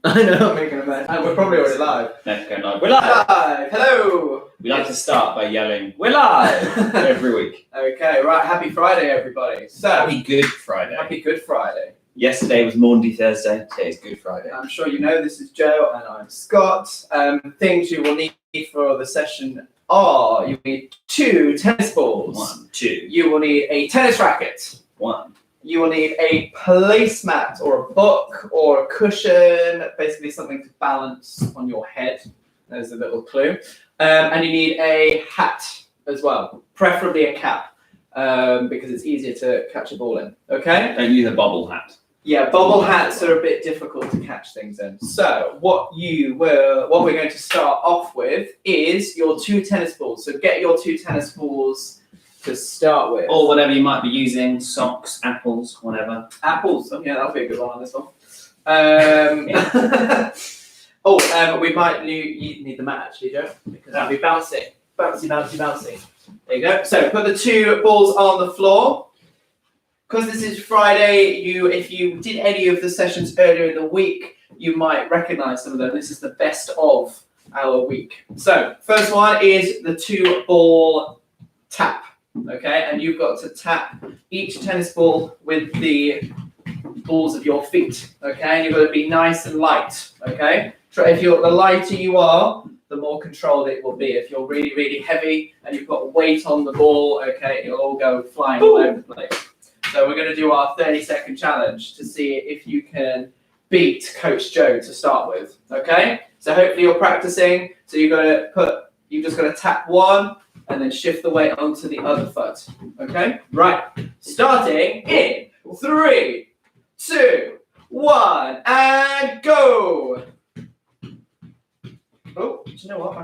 I know, I'm making a mess. And we're probably already live. Let's go live. We're live! Hello! We like to start by yelling, we're live! Every week. Okay, right. Happy Friday, everybody. So, Happy Good Friday. Happy Good Friday. Yesterday was Maundy Thursday, today is Good Friday. I'm sure you know this is Joe and I'm Scott. Things you will need for the session are, you need 2 tennis balls. 1, 2. You will need a tennis racket. 1. You will need a placemat or a book or a cushion, basically something to balance on your head. There's a little clue. And you need a hat as well, preferably a cap, because it's easier to catch a ball in. Okay? Don't use a bobble hat. Yeah, bobble hats are a bit difficult to catch things in. So what we're going to start off with is your 2 tennis balls. So get your 2 tennis balls to start with. Or whatever you might be using, socks, apples, whatever. Apples, yeah, that'll be a good one on this one. We might need the mat actually, Joe, because that'll be bouncing. Bouncy, bouncy, bouncy. There you go. So put the 2 balls on the floor. Because this is Friday, if you did any of the sessions earlier in the week, you might recognize some of them. This is the best of our week. So first one is the 2 ball tap. Okay, and you've got to tap each tennis ball with the balls of your feet. Okay, and you've got to be nice and light. Okay, the lighter you are, the more controlled it will be. If you're really, really heavy and you've got weight on the ball, okay, it'll all go flying all over the place. So we're going to do our 30-second challenge to see if you can beat Coach Joe to start with. Okay, so hopefully you're practicing. So you've just got to tap one and then shift the weight onto the other foot. Okay, right. Starting in 3, 2, 1, and go. Oh, do you know what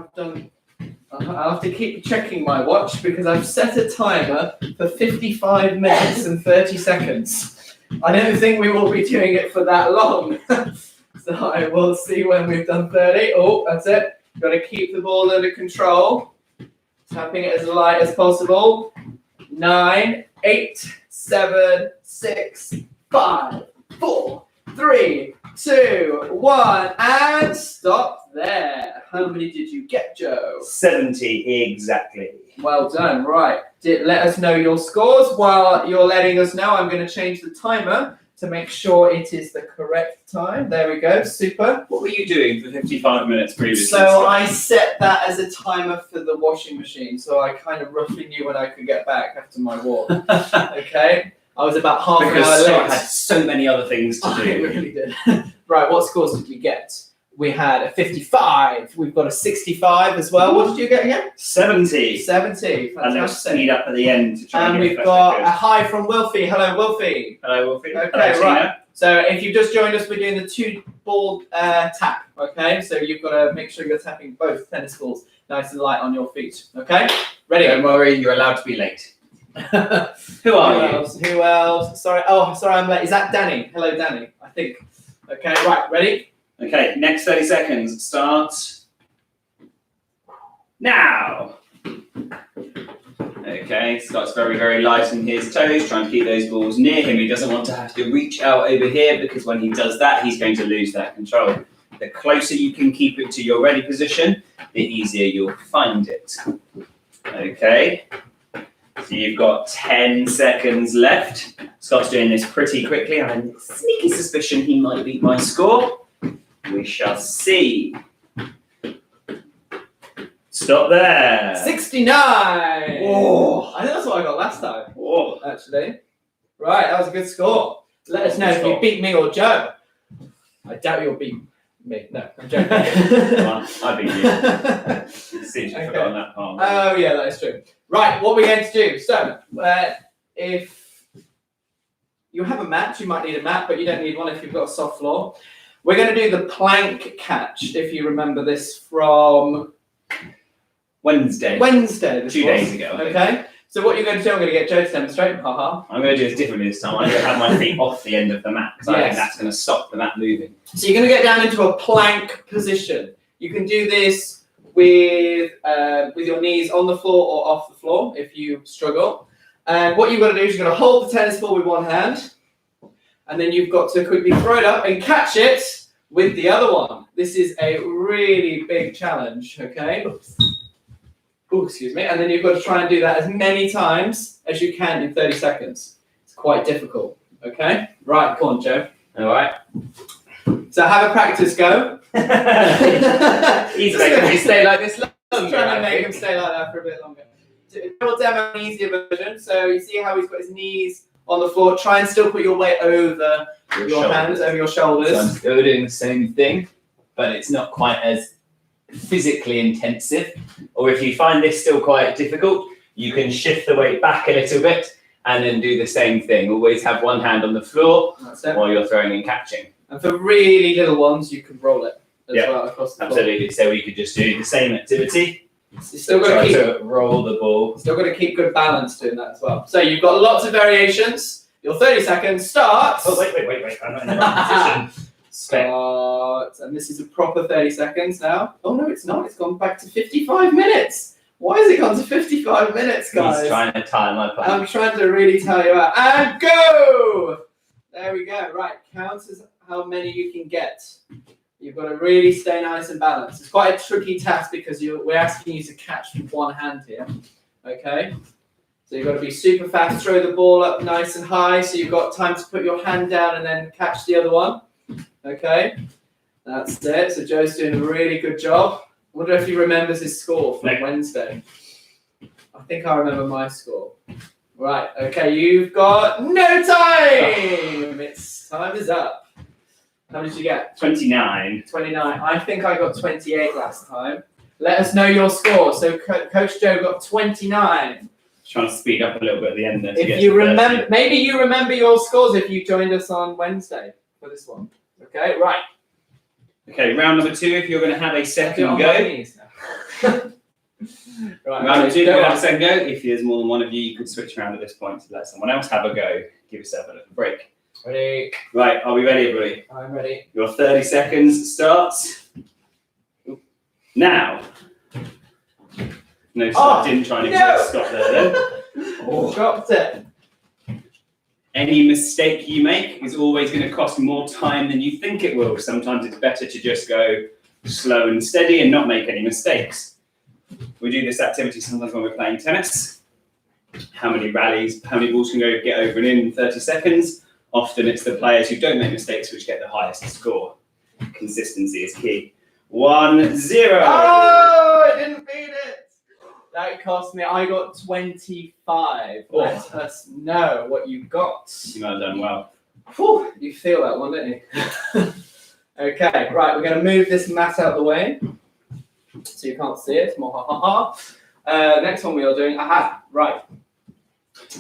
I'll have to keep checking my watch because I've set a timer for 55 minutes and 30 seconds. I don't think we will be doing it for that long. So I will see when we've done 30. Oh, that's it. Got to keep the ball under control. Tapping it as light as possible. 9, 8, 7, 6, 5, 4, 3, 2, 1, and stop there. How many did you get, Joe? 70 exactly. Well done. Right. Let us know your scores. While you're letting us know, I'm going to change the timer to make sure it is the correct time. There we go. Super. What were you doing for 55 minutes previously? So I set that as a timer for the washing machine, so I kind of roughly knew when I could get back after my walk. Okay? I was about half an hour late. I had so many other things to do. I really did. Right, what scores did you get? We had a 55. We've got a 65 as well. What did you get again? 70. 70. And they'll speed up at the end to try and we've got a hi from Wilfie. Hello, Wilfie. Hello, Wilfie. Okay, hello, right. So if you've just joined us, we're doing the 2 ball tap. Okay, so you've got to make sure you're tapping both tennis balls nice and light on your feet. Okay, ready? Don't worry, you're allowed to be late. Who are you? Who else? Sorry, I'm late. Is that Danny? Hello, Danny, I think. Okay, right, ready? Okay, next 30 seconds. Start now. Okay, Scott's very, very light in his toes, trying to keep those balls near him. He doesn't want to have to reach out over here because when he does that, he's going to lose that control. The closer you can keep it to your ready position, the easier you'll find it. Okay, so you've got 10 seconds left. Scott's doing this pretty quickly. I have a sneaky suspicion he might beat my score. We shall see. Stop there. 69. Oh, I think that's what I got last time. Oh, actually. Right, that was a good score. Let us know if you beat me or Joe. I doubt you'll beat me. No, I'm joking. I beat you. Seems you forgot on that part. Oh yeah, that is true. Right, what we're going to do. So, if you have a mat, you might need a mat, but you don't need one if you've got a soft floor. We're going to do the plank catch, if you remember this from Wednesday. 2 days ago. Okay. So what you're going to do, I'm going to get Joe to demonstrate. Haha. I'm going to do this differently this time. I'm going to have my feet off the end of the mat because I think that's going to stop the mat moving. So you're going to get down into a plank position. You can do this with your knees on the floor or off the floor if you struggle. And what you've got to do is you've got to hold the tennis ball with one hand. And then you've got to quickly throw it up and catch it with the other one. This is a really big challenge, okay? Oh, excuse me. And then you've got to try and do that as many times as you can in 30 seconds. It's quite difficult, okay? Right, come on, Joe. All right. So have a practice go. He's making me stay like this longer. I'm trying to make him stay like that for a bit longer. We'll demo an easier version. So you see how he's got his knees on the floor. Try and still put your weight over your hands, over your shoulders. So I'm still doing the same thing, but it's not quite as physically intensive. Or if you find this still quite difficult, you can shift the weight back a little bit and then do the same thing. Always have one hand on the floor while you're throwing and catching. And for really little ones, you can roll it as well across the floor. Absolutely. So we could just do the same activity. You still got to roll the ball. Still got to keep good balance doing that as well. So you've got lots of variations. Your 30 seconds starts. Oh, wait. I'm not in the right position. Start. And this is a proper 30 seconds now. Oh, no, it's not. It's gone back to 55 minutes. Why has it gone to 55 minutes, guys? He's trying to time my punch. I'm trying to really tell you out. And go! There we go. Right, counts as how many you can get. You've got to really stay nice and balanced. It's quite a tricky task because we're asking you to catch with one hand here. Okay? So you've got to be super fast, throw the ball up nice and high so you've got time to put your hand down and then catch the other one. Okay? That's it. So Joe's doing a really good job. I wonder if he remembers his score from Wednesday. I think I remember my score. Right, okay, you've got no time! Time is up. How did you get? 29. 29. I think I got 28 last time. Let us know your score. So Coach Joe got 29. Trying to speed up a little bit at the end there. If you remember, maybe you remember your scores if you joined us on Wednesday for this one. Okay, right. Okay, round number 2. If you're going to have a second go. Right, round 2. If you have a second go. If there's more than one of you, you could switch around at this point to let someone else have a go. Give yourself a little break. Ready? Right, are we ready, everybody? I'm ready. Your 30 seconds starts now. No, I didn't try and stop there then. Dropped it. Any mistake you make is always going to cost more time than you think it will. Sometimes it's better to just go slow and steady and not make any mistakes. We do this activity sometimes when we're playing tennis. How many rallies, how many balls can get over and in 30 seconds? Often it's the players who don't make mistakes which get the highest score. Consistency is key. 1-0. Oh, I didn't beat it. That cost me. I got 25. Oh. Let us know what you got. You might have done well. Whew, you feel that one, don't you? Okay, right. We're going to move this mat out of the way so you can't see it. More ha ha ha. Next one we are doing. Aha. Right.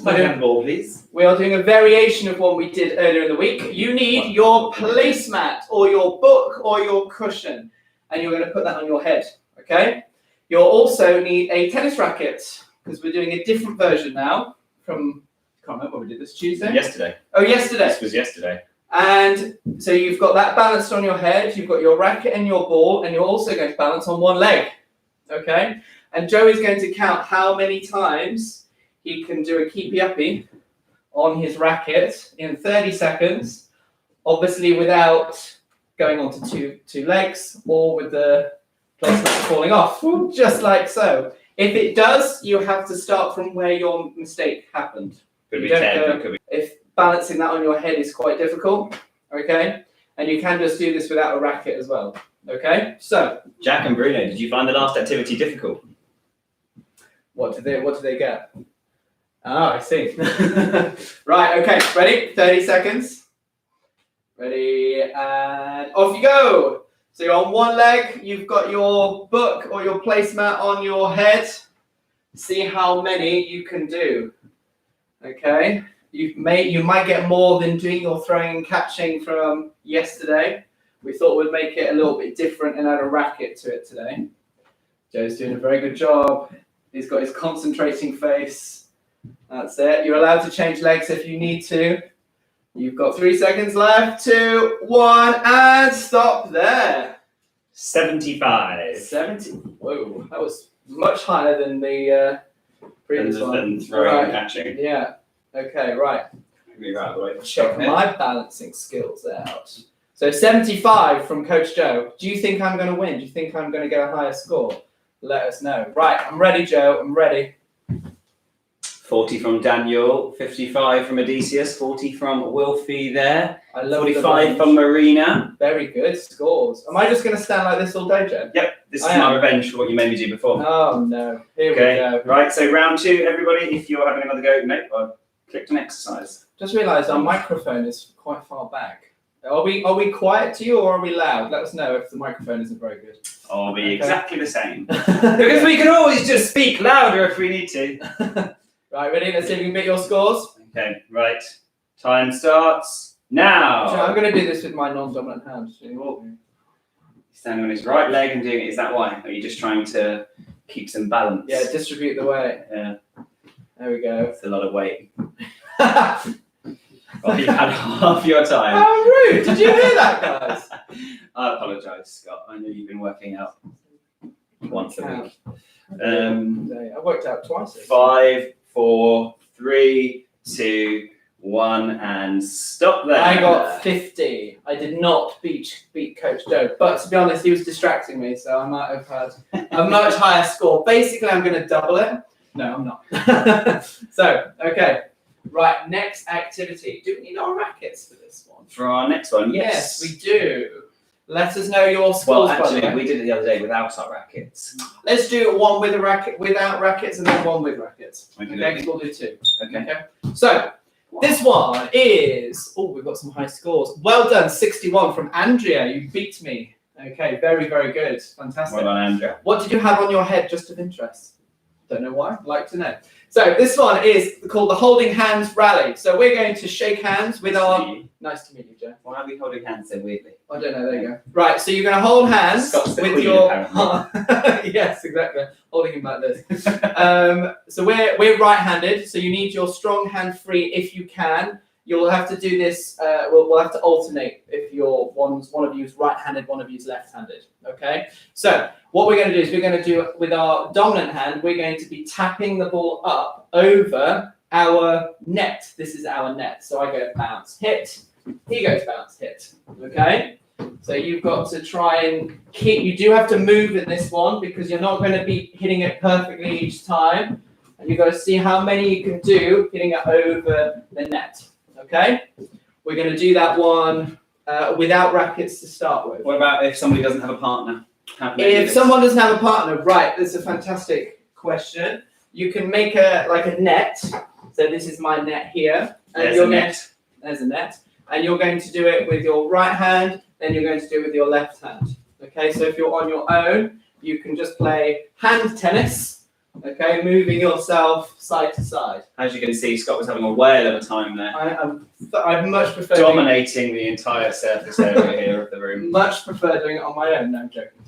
Ball, please. We are doing a variation of one we did earlier in the week. You need your placemat or your book or your cushion, and you're going to put that on your head, okay? You'll also need a tennis racket, because we're doing a different version now from, I can't remember when we did this, Tuesday? Yesterday. Oh, yesterday. This was yesterday. And so you've got that balanced on your head, you've got your racket and your ball, and you're also going to balance on one leg, okay? And Joe is going to count how many times he can do a keepy-uppy on his racket in 30 seconds, obviously without going onto two legs or with the placemat falling off, just like so. If it does, you have to start from where your mistake happened. Could be 10, could be. If balancing that on your head is quite difficult, okay? And you can just do this without a racket as well, okay? So, Jack and Bruno, did you find the last activity difficult? What did they get? Oh, I see. Right, okay, ready? 30 seconds. Ready, and off you go. So you're on one leg, you've got your book or your placemat on your head. See how many you can do. Okay, you might get more than doing your throwing and catching from yesterday. We thought we'd make it a little bit different and add a racket to it today. Joe's doing a very good job. He's got his concentrating face. That's it. You're allowed to change legs if you need to. You've got 3 seconds left. 2, 1, and stop there. 75. 70. Whoa, that was much higher than the previous one. Than throwing and catching. Yeah. Okay, right. Right away. Check my balancing skills out. So 75 from Coach Joe. Do you think I'm going to win? Do you think I'm going to get a higher score? Let us know. Right, I'm ready, Joe. I'm ready. 40 from Daniel, 55 from Odysseus, 40 from Wilfie there, I love 45 from Marina. Very good scores. Am I just going to stand like this all day, Joe? Yep, this is my revenge for what you made me do before. Oh, no. Here we go. Right, so round 2, everybody, if you're having another go, nope, I've clicked on exercise. Just realised our microphone is quite far back. Are we quiet to you or are we loud? Let us know if the microphone isn't very good. I'll be exactly the same. Because we can always just speak louder if we need to. Right, ready? Let's see if we can beat your scores. Okay, right. Time starts now. So I'm going to do this with my non-dominant hand. Standing on his right leg and doing it. Is that why? Or are you just trying to keep some balance? Yeah, distribute the weight. Yeah. There we go. That's a lot of weight. Well, you had half your time. How rude! Did you hear that, guys? I apologise, Scott. I know you've been working out once a week. I worked out twice. 5, 4, 3, 2, 1, and stop there. I got 50. I did not beat Coach Joe, but to be honest, he was distracting me, so I might have had a much higher score. Basically, I'm going to double it. No, I'm not. So, okay. Right, next activity. Do we need our rackets for this one? For our next one, Yes, we do. Let us know your scores. Well, actually, we did it the other day without our rackets. Let's do one with a racket, without rackets, and then one with rackets. Okay, Okay, we'll do 2. Okay. So, this one is... Oh, we've got some high scores. Well done, 61 from Andrea. You beat me. Okay, very, very good. Fantastic. Well done, Andrea. What did you have on your head, just of interest? Don't know why. I'd like to know. So this one is called the holding hands rally. So we're going to shake hands with our... Nice to meet you, Joe. Why are we holding hands so weirdly? I don't know. There you go. Right. So you're going to hold hands Scott's the with queen, your... apparently. Yes, exactly. Holding him like this. So we're right-handed. So you need your strong hand free if you can. You'll have to do this. We'll have to alternate if one of you is right-handed, one of you is left-handed. Okay. So what we're going to do is we're going to do with our dominant hand. We're going to be tapping the ball up over our net. This is our net. So I go bounce, hit. He goes bounce, hit. Okay. So you've got to try and keep. You do have to move in this one because you're not going to be hitting it perfectly each time, and you've got to see how many you can do hitting it over the net. Okay. We're going to do that one without rackets to start with. What about if somebody doesn't have a partner? If someone doesn't have a partner, right, that's a fantastic question. You can make a net. So this is my net here. And There's your a net. There's a net. And you're going to do it with your right hand, then you're going to do it with your left hand. Okay, so if you're on your own, you can just play hand tennis. Okay, moving yourself side to side. As you can see, Scott was having a whale of a time there. I'd much prefer dominating the entire surface area here of the room. Much prefer doing it on my own. No, I'm joking.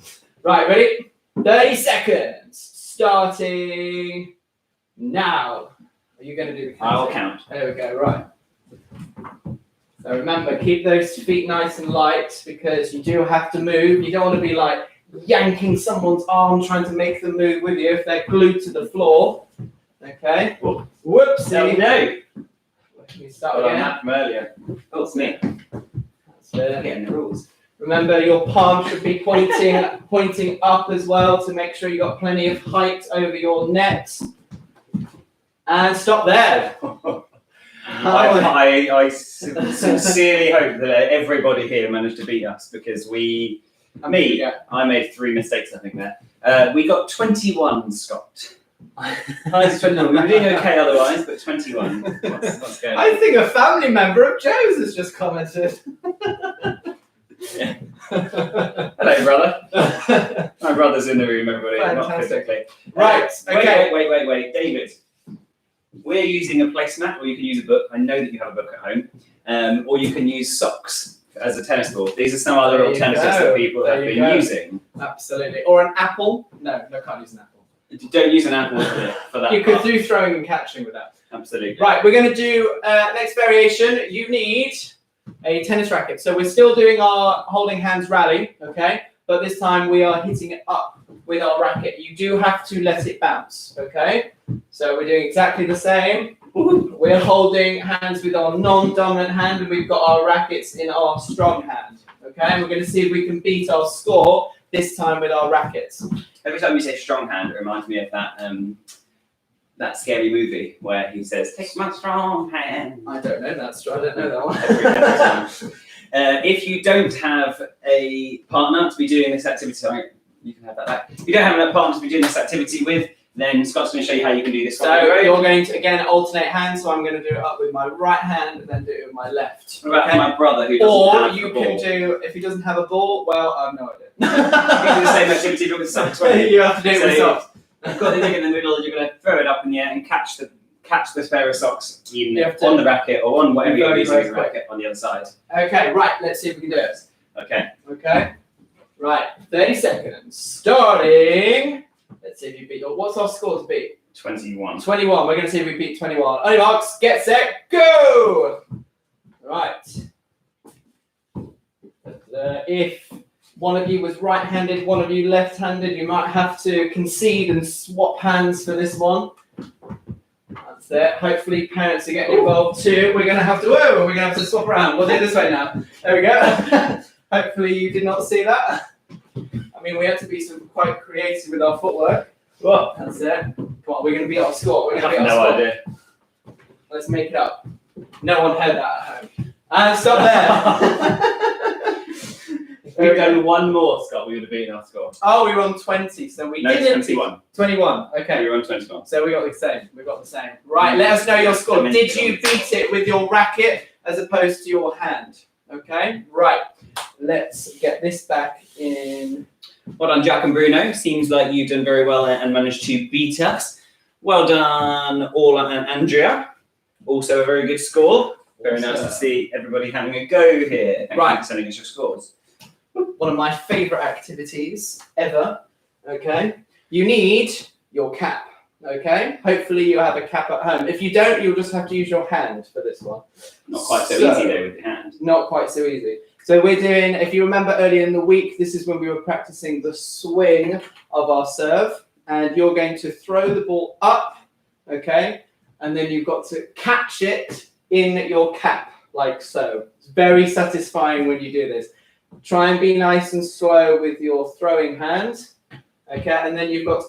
Right, ready? 30 seconds. Starting now. Are you going to do the counting? I'll count. There we go. Right. So remember, keep those feet nice and light because you do have to move. You don't want to be like yanking someone's arm trying to make them move with you if they're glued to the floor. Okay. Whoopsie. There we go. Let me start again. From earlier. Oh, it's me. That's it. Getting the rules. Remember, your palm should be pointing up as well to make sure you got plenty of height over your net. And stop there. I sincerely hope that everybody here managed to beat us because I made 3 mistakes, I think, there. We got 21, Scott. We were doing okay otherwise, but 21. What's going on? I think a family member of Joe's has just commented. Yeah. Hello, brother. My brother's in the room, everybody. Not Fantastic. physically. Right, okay. Wait. David, we're using a placemat, or you can use a book. I know that you have a book at home. Or you can use socks as a tennis ball. These are some other alternatives that people have been using. Absolutely. Or an apple. No, can't use an apple. Don't use an apple for that. You could do throwing and catching with that. Absolutely. Right, we're going to do next variation. You need a tennis racket. So we're still doing our holding hands rally, okay? But this time we are hitting it up with our racket. You do have to let it bounce, okay? So we're doing exactly the same. We're holding hands with our non-dominant hand and we've got our rackets in our strong hand, Okay, and we're going to see if we can beat our score this time with our rackets. Every time you say strong hand, it reminds me of that scary movie where he says, "Take my strong hand." I don't know that one. Every time. If you don't have a partner to be doing this activity, sorry, you can have that back. If you don't have a partner to be doing this activity with, then Scott's going to show you how you can do this. So you're going to again alternate hands. So I'm going to do it up with my right hand and then do it with my left. What about my brother who doesn't Or have you a ball? can do, if he doesn't have a ball, well, I have no idea. You can do the same activity but with socks. You have to do it with So- socks. You've got the thing in the middle. You're going to throw it up in the air and catch the pair of socks You have to- on the racket or on whatever you're Very, using very as a racket on the other side. Okay, right, let's see if we can do it. Okay. Okay, right, 30 seconds, starting. Let's see if you beat, what's our score to beat? 21. 21, we're going to see if we beat 21. On your marks, get set, go! Right. If one of you was right-handed, one of you left-handed, you might have to concede and swap hands for this one. That's it. Hopefully parents are getting involved too. We're going to have to swap around. We'll do it this way now. There we go. Hopefully you did not see that. I mean, we had to be quite creative with our footwork. What? That's it. Come on, we're going to beat our score. We're I going to have beat our no score. idea. Let's make it up. No one heard that at home. And stop there. If we'd done one more, Scott, we would have beaten our score. Oh, we were on 20, so we No, didn't. 21. 21. Okay. We were on 21. So we got the same. We got the same. Right. Let us know your score. Did you beat it with your racket as opposed to your hand? Okay. Right. Let's get this back in. Well done, Jack and Bruno. Seems like you've done very well and managed to beat us. Well done, Orla and Andrea. Also a very good score. Very nice to see everybody having a go here. Thank you for sending us your scores. One of my favourite activities ever. Okay. You need your cap. Okay. Hopefully you have a cap at home. If you don't, you'll just have to use your hand for this one. Not quite so easy though with the hand. Not quite so easy. So we're doing, if you remember earlier in the week, this is when we were practicing the swing of our serve. And you're going to throw the ball up, okay? And then you've got to catch it in your cap, like so. It's very satisfying when you do this. Try and be nice and slow with your throwing hand, okay? And then you've got,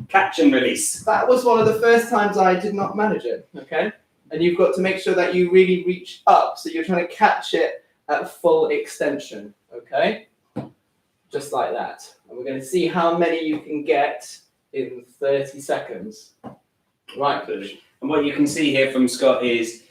Catch and release. that was one of the first times I did not manage it, okay? And you've got to make sure that you really reach up. So you're trying to catch it at full extension, okay? Just like that. And we're going to see how many you can get in 30 seconds. Right. And what you can see here from Scott is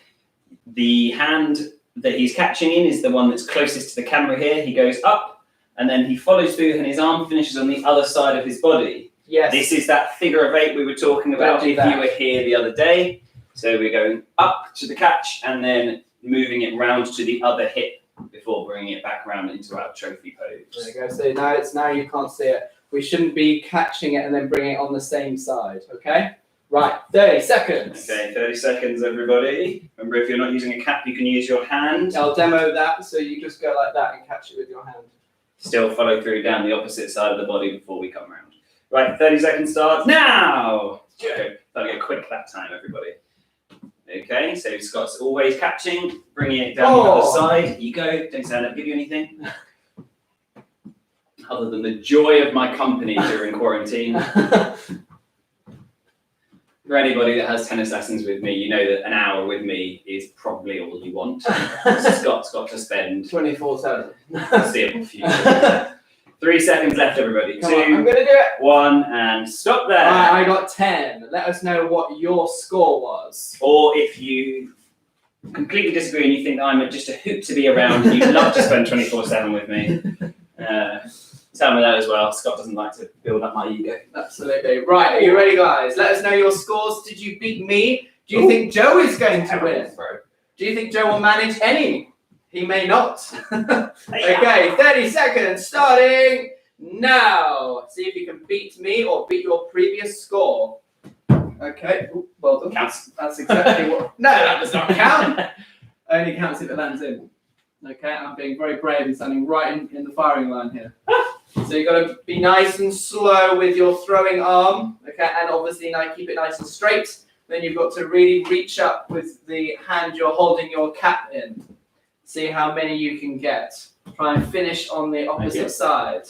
the hand that he's catching in is the one that's closest to the camera here. He goes up and then he follows through and his arm finishes on the other side of his body. Yes. This is that figure of 8 we were talking about if you were here the other day. So we're going up to the catch and then moving it round to the other hip before bringing it back around into our trophy pose. There you go. So now you can't see it. We shouldn't be catching it and then bringing it on the same side, okay? Right, 30 seconds. Okay, 30 seconds, everybody. Remember, if you're not using a cap, you can use your hand. I'll demo that, so you just go like that and catch it with your hand. Still follow through down the opposite side of the body before we come round. Right, 30 seconds starts now! Go. That'll go quick that time, everybody. Okay, so Scott's always catching, bringing it down the other side. You go, don't stand up, give you anything. Other than the joy of my company during quarantine. For anybody that has tennis lessons with me, you know that an hour with me is probably all you want. Scott's got to spend 24/7. foreseeable future. 3 seconds left, everybody. Come on, I'm 2, going to do it. 1, and stop there. I got 10. Let us know what your score was. Or if you completely disagree and you think I'm just a hoot to be around and you'd love to spend 24/7 with me, tell me that as well. Scott doesn't like to build up my ego. Absolutely. Right, are you ready, guys? Let us know your scores. Did you beat me? Do you think Joe is going to win? Do you think Joe will manage any? He may not. Okay, 30 seconds starting now. See if you can beat me or beat your previous score. Okay, ooh, well done. Counts. That's exactly what. No, that does not count. Only counts if it lands in. Okay, I'm being very brave and standing right in the firing line here. So you've got to be nice and slow with your throwing arm. Okay, and obviously now keep it nice and straight. Then you've got to really reach up with the hand you're holding your cap in. See how many you can get. Try and finish on the opposite side.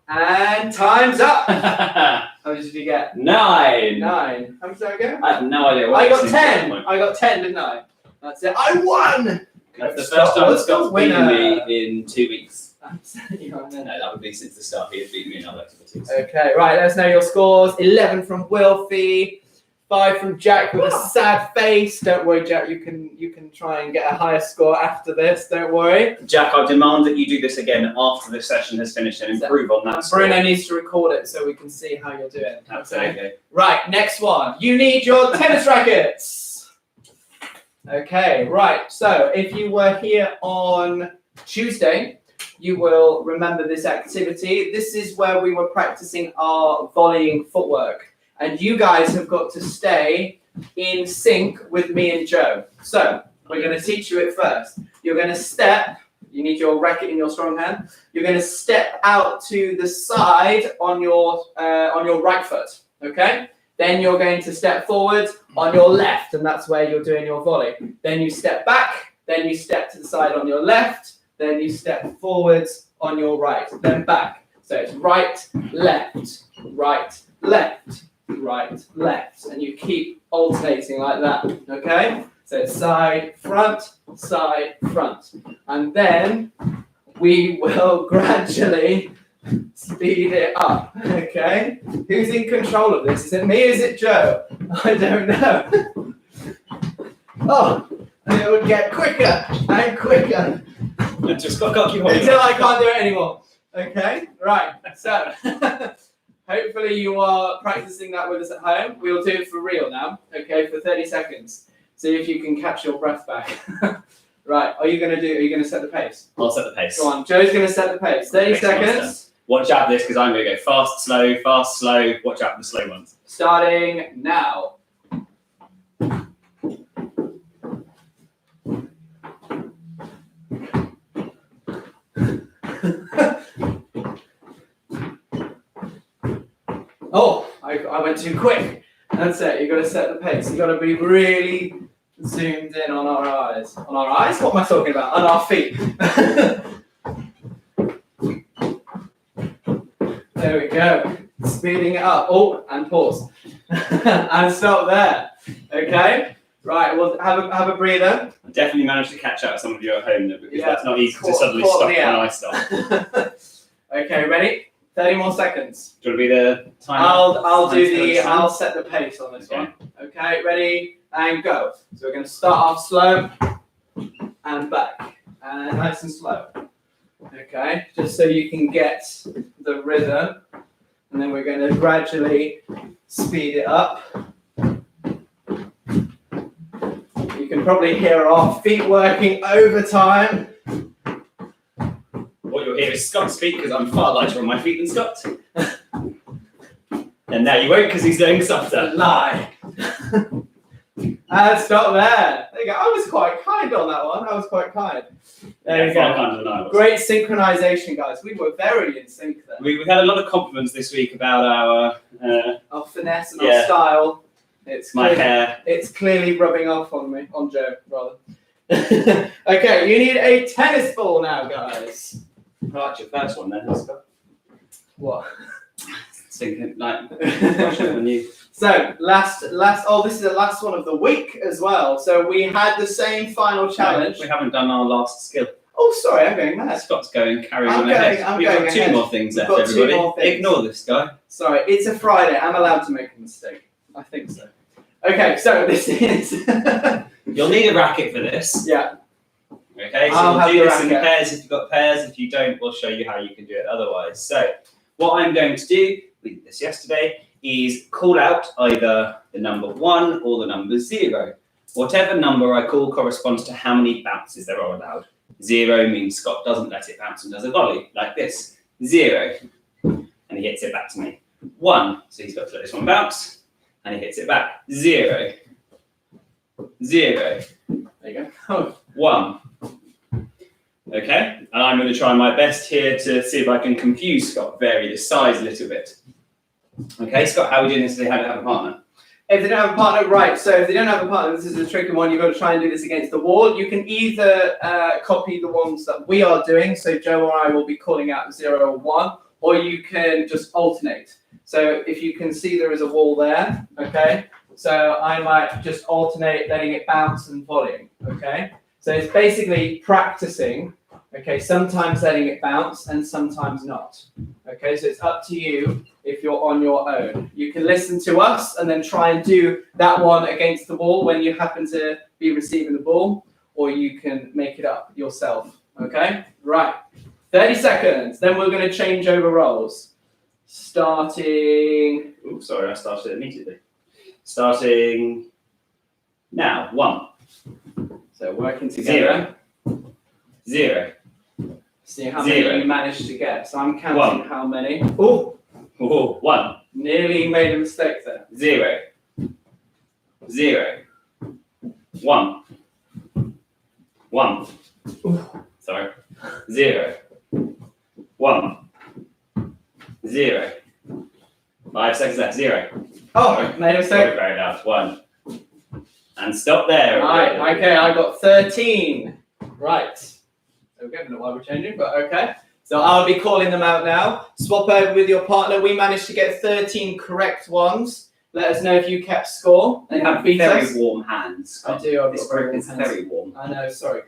And time's up. How much did you get? 9. 9. How much did I get? I have no idea. I got 10. I got 10, didn't I? That's it. I won. That's the first time Scott's beaten winner. me in 2 weeks. Absolutely. No, that would be since the start. He has beaten me in other activities. Okay, right. Let us know your scores. 11 from Wilfie. 5 from Jack with a sad face. Don't worry, Jack. You can try and get a higher score after this. Don't worry. Jack, I demand that you do this again after the session has finished and improve on that score. Bruno needs to record it so we can see how you're doing. Absolutely. Right, next one. You need your tennis rackets. Okay, right. So if you were here on Tuesday, you will remember this activity. This is where we were practicing our volleying footwork. And you guys have got to stay in sync with me and Joe. So we're going to teach you it first. You're going to step. You need your racket in your strong hand. You're going to step out to the side on your right foot. Okay. Then you're going to step forward on your left, and that's where you're doing your volley. Then you step back. Then you step to the side on your left. Then you step forwards on your right. Then back. So it's right, left, right, left. Right, left, and you keep alternating like that, okay? So it's side, front, and then we will gradually speed it up, okay? Who's in control of this? Is it me or is it Joe? I don't know. Oh, and it would get quicker and quicker Just got keep holding until I can't do it anymore, okay? Right, so... Hopefully you are practicing that with us at home. We'll do it for real now, okay, for 30 seconds. See if you can catch your breath back. Right, are you going to set the pace? I'll set the pace. Go on, Joe's going to set the pace. 30 seconds. Watch out for this because I'm going to go fast, slow. Watch out for the slow ones. Starting now. Oh, I went too quick. That's it. You've got to set the pace. You've got to be really zoomed in on our eyes. On our eyes? What am I talking about? On our feet. There we go. Speeding it up. Oh, and pause. And stop there. Okay? Right, well, have a breather. I definitely managed to catch up with some of you at home though, because that's not easy to suddenly caught stop me when out. I stop. Okay, ready? 30 more seconds. Do you want to be the timer? I'll set the pace on this one. Okay, ready and go. So we're going to start off slow and back and nice and slow. Okay, just so you can get the rhythm, and then we're going to gradually speed it up. You can probably hear our feet working overtime. What you'll hear is Scott's feet because I'm far lighter on my feet than Scott. And now you won't because he's doing softer. Lie. And stop there. There you go. I was quite kind on that one. I was quite kind. There you far go. kinder than I was. Great synchronization, guys. We were very in sync there. We've had a lot of compliments this week about Our finesse and our style. My hair. It's clearly rubbing off on me, on Joe, rather. Okay, you need a tennis ball now, guys. I liked your first one then, Scott. What? Thinking like on you. So last. Oh, this is the last one of the week as well. So we had the same final challenge. No, we haven't done our last skill. Oh, sorry, I'm going mad. Scott's going carrying on ahead. We've got two more things left, everybody. Ignore this guy. Sorry, it's a Friday. I'm allowed to make a mistake. I think so. Okay, so this is. You'll need a racket for this. Yeah. Okay, so we'll do this in pairs if you've got pairs. If you don't, we'll show you how you can do it otherwise. So what I'm going to do, we did this yesterday, is call out either the number 1 or the number 0. Whatever number I call corresponds to how many bounces there are allowed. 0 means Scott doesn't let it bounce and does a volley, like this. 0. And he hits it back to me. 1, so he's got to let this one bounce, and he hits it back. 0. 0. There you go. 1. Okay, and I'm going to try my best here to see if I can confuse Scott, vary the size a little bit. Okay, Scott, how are we doing this today? How to have a partner? If they don't have a partner, right. So if they don't have a partner, this is a tricky one. You've got to try and do this against the wall. You can either copy the ones that we are doing. So Joe or I will be calling out 0 or 1, or you can just alternate. So if you can see there is a wall there, okay? So I might just alternate letting it bounce and volleying, okay? So it's basically practicing, okay? Sometimes letting it bounce and sometimes not, okay? So it's up to you if you're on your own. You can listen to us and then try and do that one against the wall when you happen to be receiving the ball, or you can make it up yourself, okay? Right, 30 seconds. Then we're going to change over roles. Starting... Oh, sorry, I started immediately. Starting now. 1. So working together. 0. See how 0. many you managed to get. So I'm counting 1. how many. Oh, 1. Nearly made a mistake there. 0. 0. 1. 1. Sorry. 0. 1. 0. 5 seconds left. 0. Oh, made a mistake. Very loud. 1. And stop there. Right, okay, I got 13. Right. So we're getting it while we're changing, but okay. So I'll be calling them out now. Swap over with your partner. We managed to get 13 correct ones. Let us know if you kept score. You have very warm hands. I do. I've This got very grip warm is hands. very warm. I know. Sorry.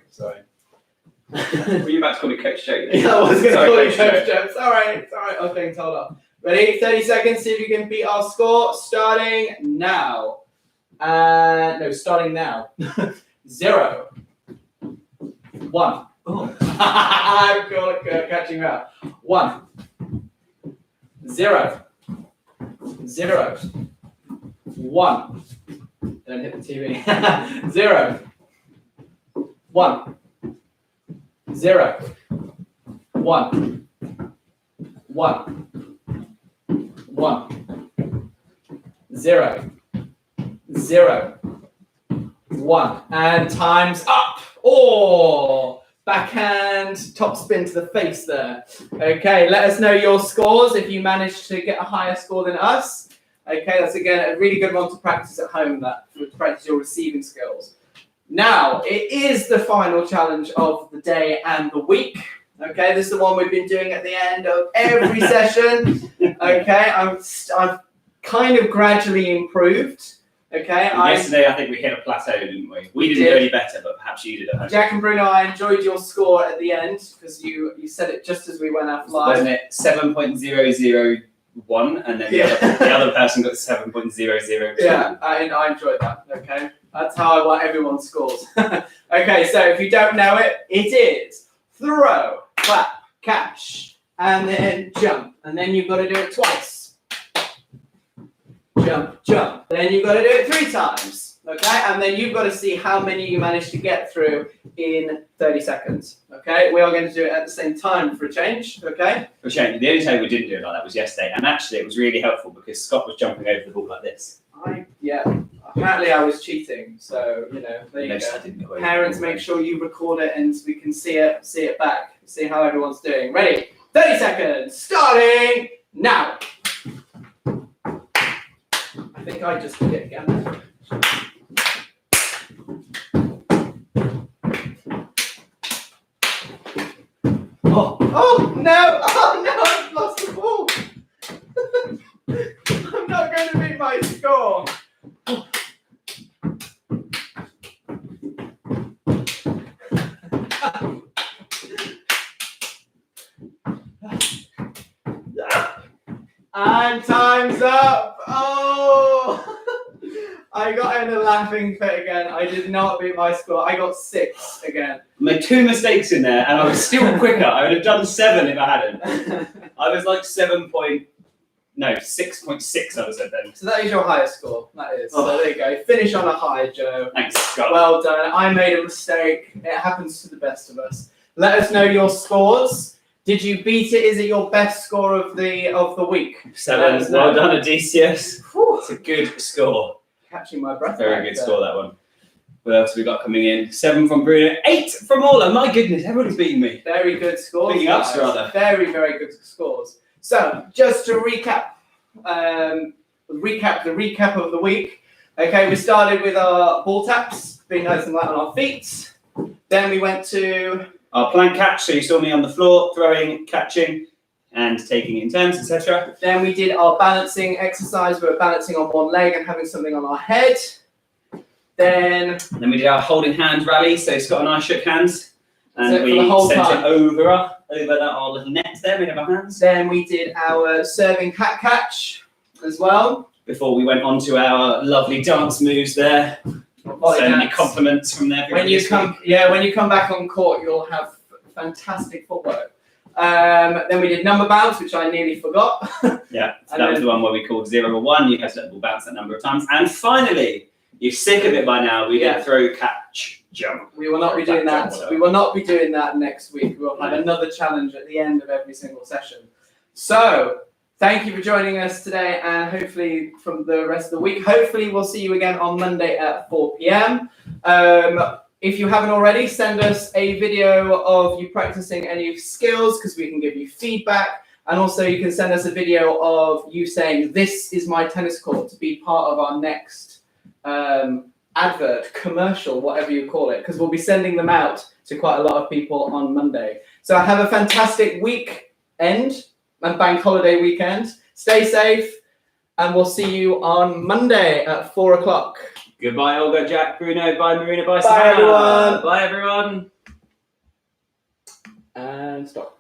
Were you about to call me Coach Joe? Yeah, I was going to Sorry, call you Coach Coach Joe. It's all right. I was being told off. Ready? 30 seconds. See if you can beat our score. Starting now. No, starting now. 0. 1. Oh. I'm catching you out. 1. 0. 0. 1. Don't hit the TV. 0. 1. 0. 1. 1. 1. 0. 0. 1. And time's up. Oh, backhand top spin to the face there. Okay, let us know your scores if you managed to get a higher score than us. Okay, that's again a really good one to practice at home, that to practice your receiving skills. Now, it is the final challenge of the day and the week. Okay, this is the one we've been doing at the end of every session. Okay, I've kind of gradually improved. Okay, yesterday I think we hit a plateau, didn't we? We didn't do any better, but perhaps you did at home. Jack and Bruno, I enjoyed your score at the end because you said it just as we went out live. Wasn't it 7.001 and then the other person got 7.002? Yeah, I enjoyed that. Okay, that's how I want everyone's scores. Okay, so if you don't know it, it is throw, clap, catch, and then jump, and then you've got to do it twice. Jump, jump. Then you've got to do it 3 times. Okay, and then you've got to see how many you manage to get through in 30 seconds. Okay, we are going to do it at the same time for a change. Okay. For a change. The only time we didn't do it like that was yesterday, and actually it was really helpful because Scott was jumping over the ball like this. Apparently I was cheating, so there you go. Parents, make sure you record it and we can see it back. See how everyone's doing. Ready? 30 seconds. Starting now. I think I just did it again. Oh no! Oh no! I've lost the ball. I'm not going to beat my score. And time's up. Oh, I got in a laughing fit again. I did not beat my score. I got 6 again. I made 2 mistakes in there, and I was still quicker. I would have done 7 if I hadn't. I was like 6.6. I would have said then. So that is your highest score. That is. So there you go. Finish on a high, Joe. Thanks, Scott. Well done. I made a mistake. It happens to the best of us. Let us know your scores. Did you beat it? Is it your best score of the week? 7. Well done, Odysseus. It's a good score. Catching my breath. Very good score, that one. What else have we got coming in? 7 from Bruno. 8 from Ola. My goodness, everyone's beating me. Very good scores. Beating us, rather. Very, very good scores. So, just to recap, the recap of the week. Okay, we started with our ball taps, being nice and light on our feet. Then we went to our plank catch. So you saw me on the floor, throwing, catching, and taking it in turns, etc. Then we did our balancing exercise. We were balancing on one leg and having something on our head. Then we did our holding hands rally. So Scott and I shook hands, and So we for the whole sent time. it over our little net there. We have our hands. Then we did our serving hat catch as well. Before we went on to our lovely dance moves there. So many compliments from there. When you come back on court, you'll have fantastic footwork. Then we did number bounce, which I nearly forgot. Yeah, so that was the one where we called 0 or 1. You have to let the ball bounce that number of times. And finally, you're sick of it by now. We did throw, catch, jump. We will not be doing that. We will not be doing that next week. We'll have another challenge at the end of every single session. So, thank you for joining us today, and hopefully from the rest of the week. Hopefully we'll see you again on Monday at 4 p.m. If you haven't already, send us a video of you practicing any skills because we can give you feedback. And also you can send us a video of you saying, this is my tennis court, to be part of our next advert, commercial, whatever you call it, because we'll be sending them out to quite a lot of people on Monday. So have a fantastic weekend and bank holiday weekend. Stay safe, and we'll see you on Monday at 4 o'clock. Goodbye, Olga, Jack, Bruno, bye, Marina, bye, Bye, Savannah. everyone. Bye, everyone. And stop.